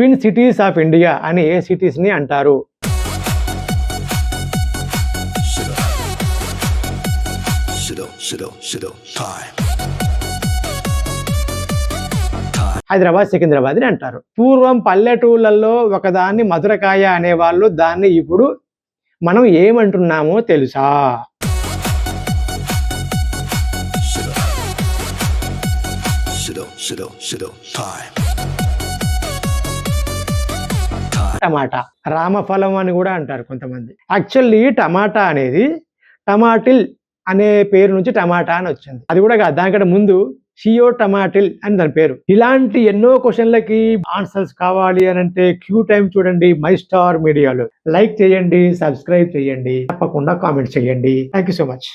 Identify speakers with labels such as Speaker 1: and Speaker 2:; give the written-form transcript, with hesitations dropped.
Speaker 1: Twin cities of India అని ఏ cities ని అంటారు? హైదరాబాద్, సికింద్రాబాద్ అని అంటారు. పూర్వం పల్లెటూళ్ళల్లో ఒకదాన్ని మధురకాయ అనేవాళ్ళు, దాన్ని ఇప్పుడు మనం ఏమంటున్నామో తెలుసా? టమాటా, రామఫలం అని కూడా అంటారు కొంతమంది. యాక్చువల్లీ టమాటా అనేది టమాటిల్ అనే పేరు నుంచి టమాటా అని వచ్చింది. అది కూడా కాదు, దానికంటే ముందు షియో టమాటిల్ అని దాని పేరు. ఇలాంటి ఎన్నో క్వశ్చన్లకి ఆన్సర్స్ కావాలి అని అంటే క్యూ టైం చూడండి మై స్టార్ మీడియాలో. లైక్ చేయండి, సబ్స్క్రైబ్ చేయండి, తప్పకుండా కామెంట్ చేయండి. Thank you so much.